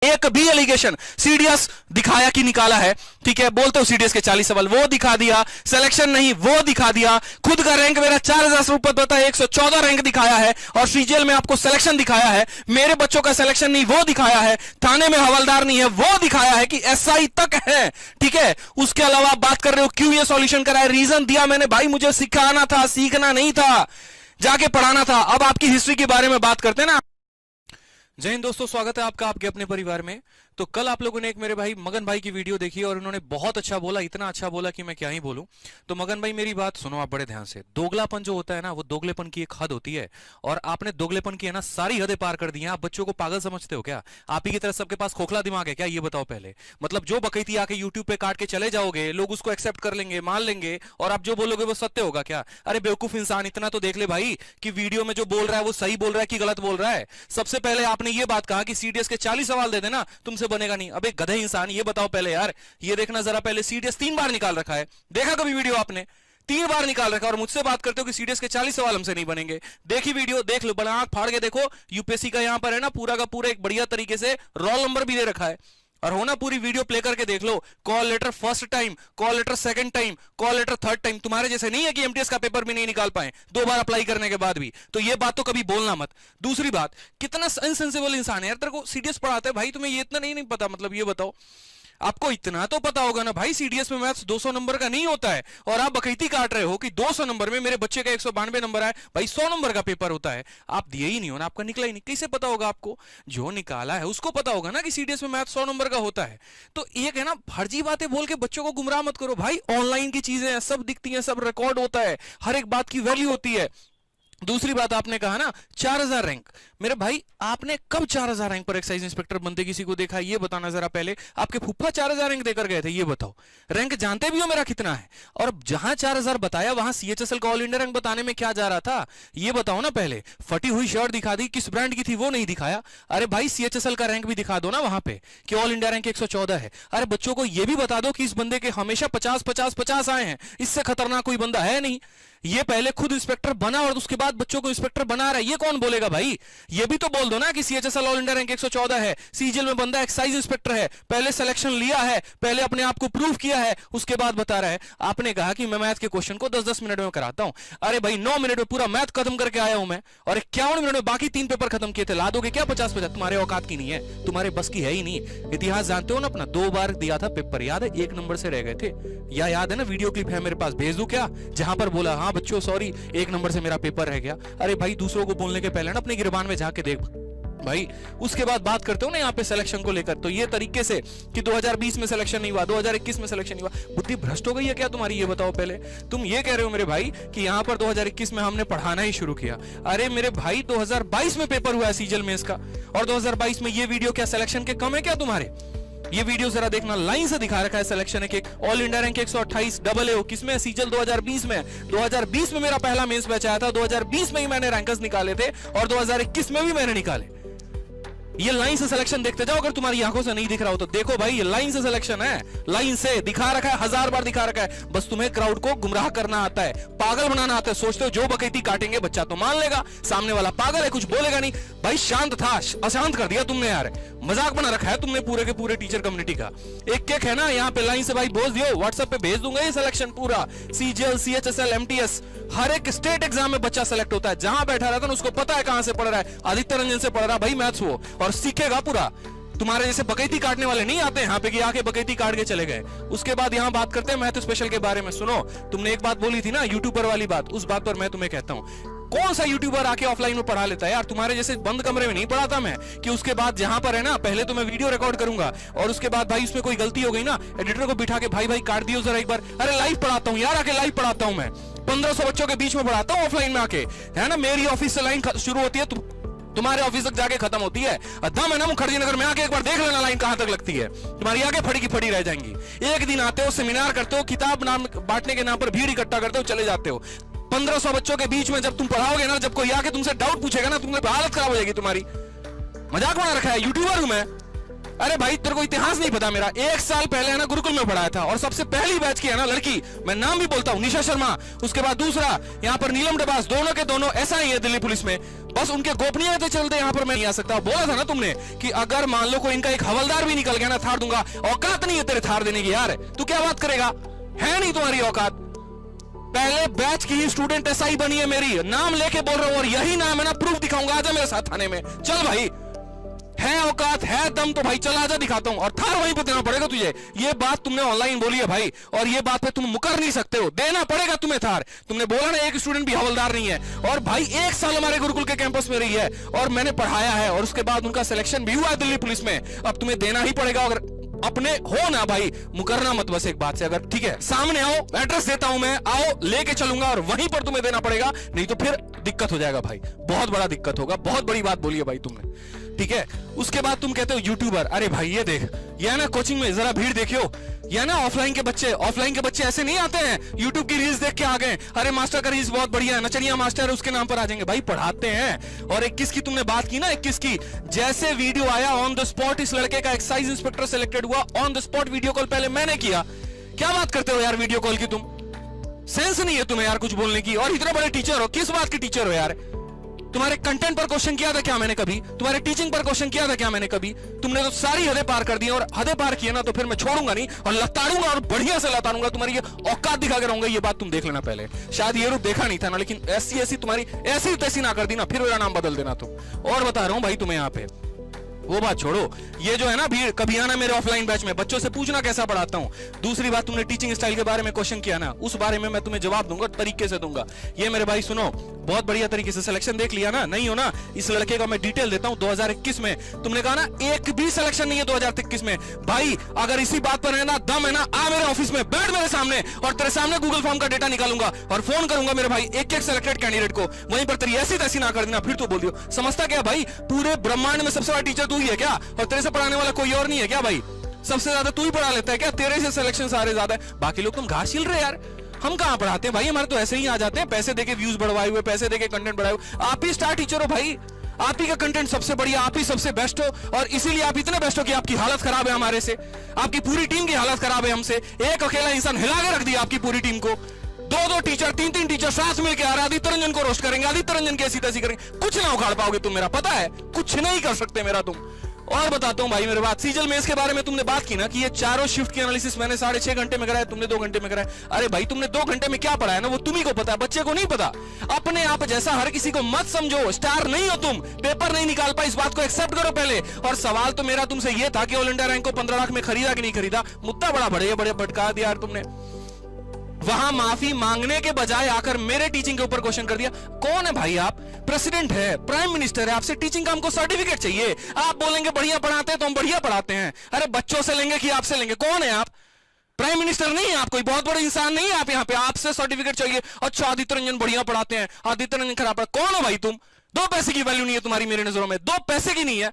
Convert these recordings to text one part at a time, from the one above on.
एक भी allegation CDS दिखाया कि निकाला है, ठीक है, बोलते हो सीडीएस के 40 सवाल वो दिखा दिया, सिलेक्शन नहीं वो दिखा दिया, खुद का रैंक मेरा 4000 से ऊपर होता है, 114 रैंक दिखाया है, और सीजीएल में आपको सिलेक्शन दिखाया है, मेरे बच्चों का सिलेक्शन नहीं वो दिखाया है, थाने में हवलदार नहीं है वो दिखाया है, कि एसआई तक है, ठीक है। उसके अलावा आप बात कर रहे हो क्यों ये सॉल्यूशन कराया, रीजन दिया मैंने, भाई मुझे सिखाना था, सीखना नहीं था, जाके पढ़ाना था। अब आपकी हिस्ट्री के बारे में बात करते हैं ना। जय हिंद दोस्तों, स्वागत है आपका आपके अपने परिवार में। तो कल आप लोगों ने एक मेरे भाई मगन भाई की वीडियो देखी और उन्होंने बहुत अच्छा बोला, इतना अच्छा बोला कि मैं क्या ही बोलूं। तो मगन भाई मेरी बात सुनो आप बड़े ध्यान से। दोगलापन जो होता है ना, वो दोगलेपन की एक हद होती है, और आपने दोगलेपन की है ना सारी हदें पार कर दी हैं। आप बच्चों को पागल समझते हो क्या? आप ही की तरह सबके पास खोखला दिमाग है क्या? ये बताओ पहले। मतलब जो बकैती आके यूट्यूब पे काट के चले जाओगे, लोग उसको एक्सेप्ट कर लेंगे, मान लेंगे, और आप जो बोलोगे वो सत्य होगा क्या? अरे बेवकूफ इंसान, इतना तो देख ले भाई कि वीडियो में जो बोल रहा है वो सही बोल रहा है कि गलत बोल रहा है। सबसे पहले आपने ये बात कहा कि सीडीएस के 40 सवाल दे देना, तुमसे बनेगा नहीं। अबे गधे इंसान, ये बताओ पहले यार, ये देखना जरा पहले, सीडीएस 3 बार निकाल रखा है, देखा कभी वीडियो आपने? 3 बार निकाल रखा, और मुझसे बात करते हो कि सीडीएस के 40 सवाल हमसे नहीं बनेंगे। देखी वीडियो, देख लो, बना आंख फाड़ के देखो। यूपीएससी का यहां पर है ना पूरा का पूरा एक बढ़िया तरीके से रोल नंबर भी दे रखा है, और हो ना पूरी वीडियो प्ले करके देख लो। Call letter first time, call letter second time, call letter third time. तुम्हारे जैसे नहीं है कि एमटीएस का पेपर भी नहीं निकाल पाए 2 बार अप्लाई करने के बाद भी। तो ये बात तो कभी बोलना मत। दूसरी बात, कितना इनसेंसिबल इंसान है यार, तेरे को सीडीएस पढ़ाता है भाई, तुम्हें ये इतना नहीं पता? मतलब ये बताओ, आपको इतना तो पता होगा ना भाई, सीडीएस में मैथ्स 200 नंबर का नहीं होता है, और आप बकैती काट रहे हो कि 200 नंबर में मेरे बच्चे का 192 नंबर आए। भाई 100 नंबर का पेपर होता है, आप दिए ही नहीं हो ना, आपका निकला ही नहीं, कैसे पता होगा आपको? जो निकाला है उसको पता होगा ना कि सीडीएस में मैथ्स 100 नंबर का होता है। तो एक है ना, फर्जी बातें बोल के बच्चों को गुमराह मत करो भाई। ऑनलाइन की चीजें हैं, सब दिखती हैं, सब रिकॉर्ड होता है, हर एक बात की वैल्यू होती है। दूसरी बात, आपने कहा ना 4000 रैंक, मेरे भाई आपने कब 4000 रैंक पर एक्साइज इंस्पेक्टर बनते किसी को देखा? ये बताना जरा पहले। आपके फूफा 4000 रैंक देकर गए थे, ये बताओ। रैंक जानते भी हो मेरा कितना है? और जहां 4000 बताया वहां सीएचएसएल का ऑल इंडिया रैंक बताने में क्या जा रहा था, ये बताओ ना पहले। फटी हुई शर्ट दिखा दी, किस ब्रांड की थी वो नहीं दिखाया। अरे भाई सीएचएसएल का रैंक भी दिखा दो ना वहां पे कि ऑल इंडिया रैंक 114 है। अरे बच्चों को ये भी बता दो कि इस बंदे के हमेशा 50-50-50 आए हैं, इससे खतरनाक कोई बंदा है नहीं। ये पहले खुद इंस्पेक्टर बना और उसके बाद बच्चों को इंस्पेक्टर बना रहा है, ये कौन बोलेगा भाई? ये भी तो बोल दो ना कि सीएचएसएल ऑल इंडिया रैंक 114 है, सीजीएल में बंदा एक्साइज इंस्पेक्टर है, पहले सिलेक्शन लिया है, पहले अपने आप को प्रूव किया है, उसके बाद बता रहा है। आपने कहा कि मैं मैथ के क्वेश्चन को 10-10 मिनट में कराता हूं। अरे भाई 9 मिनट में पूरा मैथ खत्म करके आया हूं मैं, और 51 मिनट में बाकी 3 पेपर खत्म किए थे। ला दोगे क्या 50-50? तुम्हारे औकात की नहीं है, तुम्हारे बस की है ही नहीं। इतिहास जानते हो ना अपना, 2 बार दिया था पेपर, याद है? 1 नंबर से रह गए थे, या याद है ना? वीडियो क्लिप है मेरे पास, भेज दूं क्या? जहां पर बोला हाँ बच्चों सॉरी 1 नंबर से मेरा पेपर रह गया। अरे भाई दूसरों को बोलने के पहले ना अपने गिरबान में जाके देख भाई। उसके बाद बात करते हो ना यहाँ पे सिलेक्शन को लेकर, तो ये तरीके से कि 2020 में सिलेक्शन नहीं हुआ, 2021 में सिलेक्शन नहीं हुआ, बुद्धि भ्रष्ट हो गई है क्या तुम्हारी? ये बताओ पहले। तुम ये कह रहे हो मेरे भाई कि यहाँ पर 2021 में हमने पढ़ाना ही शुरू किया। अरे मेरे भाई 2022 में पेपर हुआ है सीजीएल में इसका, और 2022 में ये वीडियो क्या सिलेक्शन के कम है क्या तुम्हारे? ये वीडियो जरा देखना, लाइन से दिखा रखा है सिलेक्शन एक all India rank 128 double A किसमें? सीजीएल 2020 में। 2020 में मेरा पहला मेंस बैच आया था, 2020 में ही मैंने रैंकर्स निकाले थे, और 2021 में भी मैंने निकाले। ये लाइन से सिलेक्शन देखते जाओ, अगर तुम्हारी आंखों से नहीं दिख रहा हो तो देखो भाई, ये लाइन से सिलेक्शन है, लाइन से दिखा रखा है, 1000 बार दिखा रखा है। बस तुम्हें क्राउड को गुमराह करना आता है, पागल बनाना आता है। सोचते हो जो बकैती काटेंगे बच्चा तो मान लेगा, सामने वाला पागल है कुछ बोलेगा नहीं। भाई शांत था, अशांत कर दिया तुमने यार, मजाक बना रखा है तुमने पूरे के पूरे टीचर कम्युनिटी का। एक है ना यहाँ पे लाइन से भाई बोल दियो, व्हाट्सएप पे भेज दूंगा ये सिलेक्शन पूरा, सीजीएल सीएचएसएल एमटीएस, हर एक स्टेट एग्जाम में बच्चा सेलेक्ट होता है। जहां बैठा रहता है उसको पता है कहां से पढ़ रहा है, आदित्य रंजन से पढ़ रहा है भाई मैथ्स वो, और सीखेगा पूरा। तुम्हारे जैसे बकैती काटने वाले नहीं आते यहाँ पे कि आके बकैती काट के चले गए। उसके बाद यहाँ बात करते हैं मैथ स्पेशल के बारे में। सुनो, तुमने एक बात बोली थी ना यूट्यूबर वाली बात, उस बात पर मैं तुम्हें कहता हूँ, कौन सा यूट्यूबर आके ऑफलाइन में पढ़ा लेता है यार? तुम्हारे जैसे बंद कमरे में नहीं पढ़ाता मैं, कि उसके बाद जहां पर है ना पहले तो मैं वीडियो रिकॉर्ड करूंगा, और उसके बाद भाई उसमें कोई गलती हो गई ना, एडिटर को बिठा के भाई काट दियो जरा एक बार। अरे लाइव पढ़ाता हूँ यार, आके लाइव पढ़ाता हूँ मैं, 1500 बच्चों के बीच में पढ़ाता हूँ ऑफलाइन में आके, है ना? मेरी ऑफिस से लाइन शुरू होती है, तुम्हारे ऑफिस तक जाके खत्म होती है। दम है ना मुखर्जी नगर में आके एक बार देख लेना लाइन कहां तक लगती है, तुम्हारी आगे फड़ी की फड़ी रह जाएंगी। एक दिन आते हो, सेमिनार करते हो, किताब नाम बांटने के नाम पर भीड़ इकट्ठा करते हो, चले जाते हो। 1500 बच्चों के बीच में जब तुम पढ़ाओगे ना, जब कोई आके तुमसे डाउट पूछेगा ना, तुम्हारी हालत खराब हो जाएगी तुम्हारी। मजाक बना रखा है, यूट्यूबर हूं मैं, अरे भाई तेरे को इतिहास नहीं पता मेरा। 1 साल पहले है ना गुरुकुल में पढ़ाया था, और सबसे पहली बैच की है ना लड़की, मैं नाम भी बोलता हूं, निशा शर्मा। उसके बाद दूसरा यहाँ पर नीलम डबास, दोनों के दोनों ऐसा ही है दिल्ली पुलिस में। बस उनके गोपनीयता चलते यहाँ पर मैं नहीं आ सकता। बोला था ना तुमने कि अगर मान लो कोई इनका एक हवलदार भी निकल गया ना, थार दूंगा। औकात नहीं है तेरे थार देने की यार, तू क्या बात करेगा, है नहीं तुम्हारी औकात। पहले बैच की ही स्टूडेंट एसआई बनी है मेरी, नाम लेके बोल रहा हूं, और यही नाम है ना, प्रूफ दिखाऊंगा, आजा मेरे साथ थाने में। चल भाई, है औकात है दम तो भाई चल आजा, दिखाता हूं। और थार वहीं पे देना पड़ेगा तुझे। ये बात तुमने ऑनलाइन बोली है भाई, और ये बात पे तुम मुकर नहीं सकते हो, देना पड़ेगा तुम्हें थार। तुमने बोला ना एक स्टूडेंट भी हवलदार नहीं है, और भाई 1 साल हमारे गुरुकुल के कैंपस में रही है, और मैंने पढ़ाया है, और उसके बाद उनका सिलेक्शन भी हुआ है दिल्ली पुलिस में। अब तुम्हें देना ही पड़ेगा, अगर अपने हो ना भाई, मुकरना मत बस एक बात से। अगर ठीक है सामने आओ, एड्रेस देता हूं मैं, आओ लेके चलूंगा, और वहीं पर तुम्हें देना पड़ेगा, नहीं तो फिर दिक्कत हो जाएगा भाई, बहुत बड़ा दिक्कत होगा। बहुत बड़ी बात बोली है भाई तुमने, ठीक है। उसके बाद तुम कहते हो यूट्यूबर। अरे भाई ये देख, ये ना कोचिंग में जरा भीड़ देखियो, ये ना ऑफलाइन के बच्चे ऐसे नहीं आते हैं यूट्यूब की रील्स देख के आ गए, अरे मास्टर का रील्स बहुत बढ़िया है, नचनिया मास्टर है, उसके नाम पर आ जाएंगे। भाई पढ़ाते हैं। और 21 की तुमने बात की ना, 21 की जैसे वीडियो आया ऑन द स्पॉट, इस लड़के का एक्साइज इंस्पेक्टर सिलेक्टेड हुआ, on the spot video call पहले मैंने किया। क्या बात करते हो यार वीडियो कॉल की, तुम सेंस नहीं है तुम्हें यार कुछ बोलने की। और इतने बड़े टीचर हो, किस बात के टीचर हो यार। तुम्हारे कंटेंट पर क्वेश्चन किया था क्या मैंने कभी? तुम्हारे टीचिंग पर क्वेश्चन किया था क्या मैंने कभी? तुमने तो सारी हदें पार कर दी, और हदें पार किए ना तो फिर मैं छोड़ूंगा नहीं, और लताड़ूंगा, और बढ़िया से लताड़ूंगा। तुम्हारी ये औकात दिखा के रहूंगा, ये बात तुम देख लेना पहले। शायद ये रूप देखा नहीं था ना, लेकिन ऐसी तुम्हारी ऐसी तैसी ना कर दी ना, फिर मेरा नाम बदल देना तुम। और बता रहा हूं भाई तुम्हें यहाँ पे, वो बात छोड़ो, ये जो है ना भीड़, कभी आना मेरे ऑफलाइन बैच में, बच्चों से पूछना कैसा पढ़ाता हूं। दूसरी बात, तुमने टीचिंग स्टाइल के बारे में क्वेश्चन किया ना, उस बारे में मैं तुम्हें जवाब दूंगा, तरीके से दूंगा। ये मेरे भाई सुनो, बहुत बढ़िया तरीके से सिलेक्शन देख लिया ना, नहीं हो ना, इस लड़के का मैं डिटेल देता हूं। 2021 में तुमने कहा ना एक भी सिलेक्शन नहीं है 2021 में। भाई अगर इसी बात पर है ना, दम है ना, आ मेरे ऑफिस में, बैठ मेरे सामने, और तेरे सामने गूगल फॉर्म का डेटा निकालूंगा और फोन करूंगा मेरे भाई एक सिलेक्टेड कैंडिडेट को, वहीं पर तेरी ऐसी तैसी ना कर देना, फिर तो बोल दियो। समझता क्या भाई, पूरे ब्रह्मांड में सबसे बड़ा टीचर तू ही है क्या? और तेरे से पढ़ाने वाला कोई और नहीं है क्या भाई? सबसे ज्यादा तू ही पढ़ा लेता है क्या? तेरे से सिलेक्शन सारे ज्यादा है, बाकी लोग तुम घास छिल रहे यार। हम कहां पढ़ाते हैं भाई, हमारे तो ऐसे ही आ जाते हैं, पैसे देके व्यूज बढ़वाए हुए, पैसे देके कंटेंट बढ़ाए हुए। आप ही स्टार टीचर हो भाई, आप ही का कंटेंट सबसे बढ़िया, आप ही सबसे बेस्ट हो, और इसीलिए आप इतने बेस्ट हो कि आपकी हालत खराब है हमारे से, आपकी पूरी टीम की हालत खराब है हमसे। एक अकेला इंसान हिला के रख दिया आपकी पूरी टीम को। 2-2 टीचर, 3-3 टीचर साथ मिलकर आ रहे, आदित्य रंजन को रोस्ट करेंगे, आदित्य रंजन की ऐसी तैसी करेंगे, कुछ ना उखाड़ पाओगे तुम, मेरा पता है, कुछ नहीं कर सकते मेरा तुम। और बताता हूं भाई मेरे बात, सीजल मेंस के बारे में तुमने बात की ना, कि ये चारों शिफ्ट की एनालिसिस मैंने 6.5 घंटे में कराया, तुमने 2 घंटे में कराया। अरे भाई तुमने 2 घंटे में क्या पढ़ाया ना, वो तुम्ही को पता है, बच्चे को नहीं पता। अपने आप जैसा हर किसी को मत समझो, स्टार नहीं हो तुम, पेपर नहीं निकाल पाए, इस बात को एक्सेप्ट करो पहले। और सवाल तो मेरा तुमसे ये था कि ऑल इंडिया रैंक को 15 लाख में खरीदा कि नहीं खरीदा, मुद्दा बड़ा बड़े भटका दिया यार तुमने। वहां माफी मांगने के बजाय आकर मेरे टीचिंग के ऊपर क्वेश्चन कर दिया। कौन है भाई आप? प्रेसिडेंट है, प्राइम मिनिस्टर है, आपसे टीचिंग का हमको सर्टिफिकेट चाहिए। आप बोलेंगे बढ़िया पढ़ाते हैं तो हम बढ़िया पढ़ाते हैं। अरे बच्चों से लेंगे कि आपसे लेंगे? कौन है आप? प्राइम मिनिस्टर नहीं है आप, कोई बहुत बड़े इंसान नहीं है आप, यहाँ पे आपसे सर्टिफिकेट चाहिए। अच्छा आदित्य रंजन बढ़िया पढ़ाते हैं, आदित्य रंजन खराब पढ़ा, कौन हो भाई तुम? 2 पैसे की वैल्यू नहीं है तुम्हारी मेरी नजरों में, 2 पैसे की नहीं है।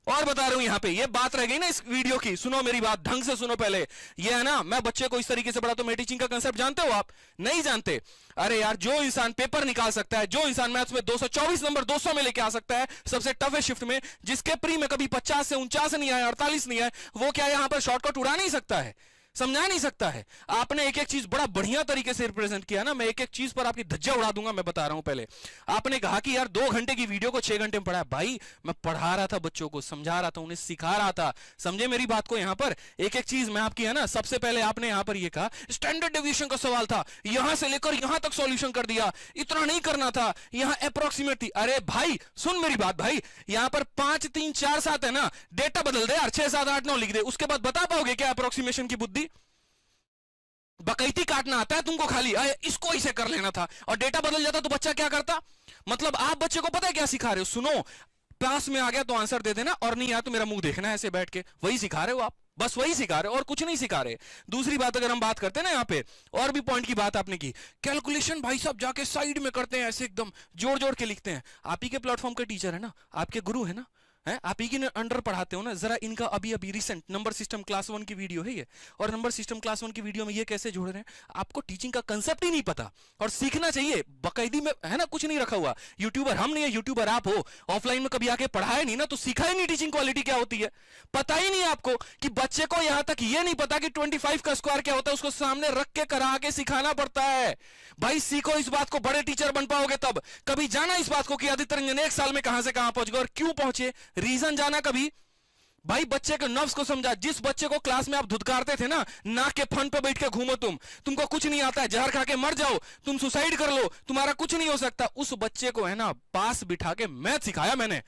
और बता रहा हूं यहां पे, ये बात रह गई ना इस वीडियो की, सुनो मेरी बात ढंग से सुनो पहले। ये है ना, मैं बच्चे को इस तरीके से पढ़ाता हूं, मेरी टीचिंग का कांसेप्ट जानते हो आप? नहीं जानते। अरे यार जो इंसान पेपर निकाल सकता है, जो इंसान मैथ्स में 224 नंबर 200 में लेके आ सकता है सबसे टफेस्ट शिफ्ट में, जिसके प्री में कभी 50 से 49 नहीं आया, 48 नहीं आया, वो क्या यहां पर शॉर्टकट उड़ा नहीं सकता है, समझा नहीं सकता है? आपने एक एक चीज बड़ा बढ़िया तरीके से रिप्रेजेंट किया ना, मैं एक एक चीज पर आपकी धज्जा उड़ा दूंगा। मैं बता रहा हूं पहले, आपने कहा कि यार 2 घंटे की वीडियो को 6 घंटे में पढ़ाया। भाई मैं पढ़ा रहा था बच्चों को, समझा रहा था, उन्हें सिखा रहा था, समझे मेरी बात को? यहां पर एक एक चीज मैं आपकी है ना, सबसे पहले आपने यहां पर यह कहा स्टैंडर्ड डेविएशन का सवाल था, यहां से लेकर यहां तक सॉल्यूशन कर दिया, इतना नहीं करना था, यहां अप्रोक्सीमेट थी। अरे भाई सुन मेरी बात भाई, यहां पर 5 3 4 7 है ना, डेटा बदल दे यार, 6 7 8 9 लिख दे, उसके बाद बता पाओगे क्या अप्रोक्सीमेशन की बुद्धि? बकैती काटना आता है तुमको खाली, इसको इसे कर लेना था, और डेटा बदल जाता तो बच्चा क्या करता? मतलब आप बच्चे को पता है क्या सिखा रहे हो? सुनो, पास में आ गया तो आंसर दे देना, और नहीं आया तो मेरा मुंह देखना है ऐसे बैठ के, वही सिखा रहे हो आप, बस वही सिखा रहे हो और कुछ नहीं सिखा रहे। दूसरी बात अगर हम बात करते हैं ना, यहाँ पे और भी पॉइंट की बात आपने की, कैलकुलेशन भाई साहब जाके साइड में करते हैं, ऐसे एकदम जोड़ जोड़ के लिखते हैं। आप ही के प्लेटफॉर्म के टीचर है ना, आपके गुरु है ना, है, आप ही की अंडर पढ़ाते हो ना। जरा इनका अभी अभी रिसेंट नंबर सिस्टम क्लास 1 की वीडियो है ये, और नंबर सिस्टम क्लास 1 की वीडियो में ये कैसे जोड़ रहे हैं। आपको टीचिंग का कंसेप्ट ही नहीं पता, और सीखना चाहिए बाकायदी में, है ना, कुछ नहीं रखा हुआ। यूट्यूबर हम नहीं है, यूट्यूबर आप हो। ऑफलाइन में कभी आके पढ़ाया नहीं ना, तो सीखा ही नहीं टीचिंग क्वालिटी क्या होती है। पता ही नहीं आपको कि बच्चे को यहां तक ये नहीं पता कि 25 का स्क्वायर क्या होता है, उसको सामने रख के करा के सिखाना पड़ता है। भाई सीखो इस बात को, बड़े टीचर बन पाओगे तब। कभी जाना इस बात को कि आदित्य रंजन 1 साल में कहां से कहां पहुंच गए और क्यों पहुंचे, रीजन जाना कभी। भाई बच्चे के नर्व्स को समझा। जिस बच्चे को क्लास में आप धुतकारते थे ना, नाक के फन पे बैठ के घूमो तुमको कुछ नहीं आता है, जहर खा के मर जाओ, तुम सुसाइड कर लो, तुम्हारा कुछ नहीं हो सकता, उस बच्चे को है ना पास बिठा के मैथ सिखाया मैंने,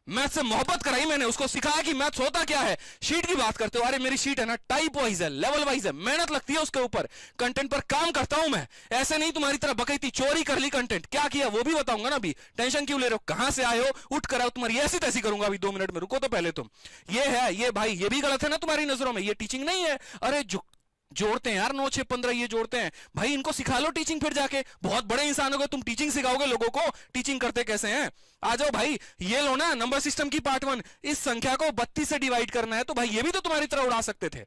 मैथ से मोहब्बत कराई मैंने, उसको सिखाया कि मैथ होता क्या है। शीट की बात करते हो, अरे मेरी शीट है ना टाइप वाइज है, लेवल वाइज है, मेहनत लगती है उसके ऊपर, कंटेंट पर काम करता हूं मैं। ऐसे नहीं तुम्हारी तरह बकैती चोरी कर ली कंटेंट, क्या किया वो भी बताऊंगा ना। अभी टेंशन क्यों ले रहे हो, कहां से आए हो, उठ कर आओ, तुम्हारी ऐसी तैसी करूंगा अभी 2 मिनट में, रुको तो पहले तुम। ये है ये भाई, ये भी गलत है ना तुम्हारी नजरों में, ये टीचिंग नहीं है। अरे जोड़ते हैं यार 9 6 15 ये जोड़ते हैं भाई, इनको सिखा लो टीचिंग। फिर जाके बहुत बड़े इंसान हो गए, तुम टीचिंग सिखाओगे लोगों को, टीचिंग करते कैसे हैं। आ जाओ भाई, ये लो ना नंबर सिस्टम की पार्ट 1, इस संख्या को 32 से डिवाइड करना है, तो भाई ये भी तो तुम्हारी तरह उड़ा सकते थे।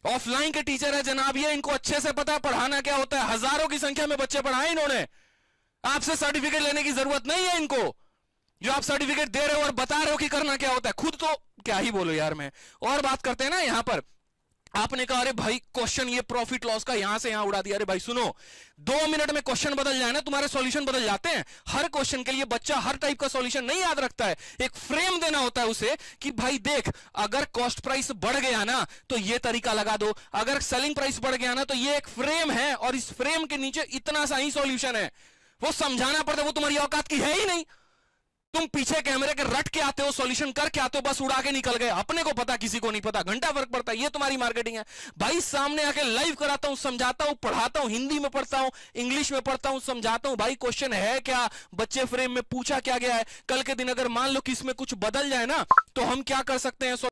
ऑफलाइन के टीचर है जनाब ये, इनको अच्छे से पता है पढ़ाना क्या होता है। हजारों की संख्या में बच्चे पढ़ाए इन्होंने, आपसे सर्टिफिकेट लेने की जरूरत नहीं है इनको। जो आप सर्टिफिकेट दे रहे हो और बता रहे हो कि करना क्या होता है, खुद तो क्या ही बोलो यार। मैं और बात करते हैं ना यहां पर, आपने कहा अरे भाई क्वेश्चन ये प्रॉफिट लॉस का यहां से यहां उड़ा दिया। अरे भाई सुनो, 2 मिनट में क्वेश्चन बदल जाए ना, तुम्हारे सॉल्यूशन बदल जाते हैं। हर क्वेश्चन के लिए बच्चा हर टाइप का सॉल्यूशन नहीं याद रखता है, एक फ्रेम देना होता है उसे कि भाई देख, अगर कॉस्ट प्राइस बढ़ गया ना तो ये तरीका लगा दो, अगर सेलिंग प्राइस बढ़ गया ना तो ये एक फ्रेम है, और इस फ्रेम के नीचे इतना सा ही सॉल्यूशन है। वो समझाना पड़ता है, वो तुम्हारी औकात की है ही नहीं। तुम पीछे कैमरे के रट के आते हो, सॉल्यूशन करके आते हो, बस उड़ा के निकल गए। अपने को पता, किसी को नहीं पता, घंटा फर्क पड़ता है। ये तुम्हारी मार्केटिंग है भाई। सामने आके लाइव कराता हूं, समझाता हूं, पढ़ाता हूं, हिंदी में पढ़ता हूं, इंग्लिश में पढ़ता हूं, समझाता हूं। भाई क्वेश्चन है क्या, बच्चे फ्रेम में पूछा क्या गया है, कल के दिन अगर मान लो कि इसमें कुछ बदल जाए ना तो हम क्या कर सकते हैं।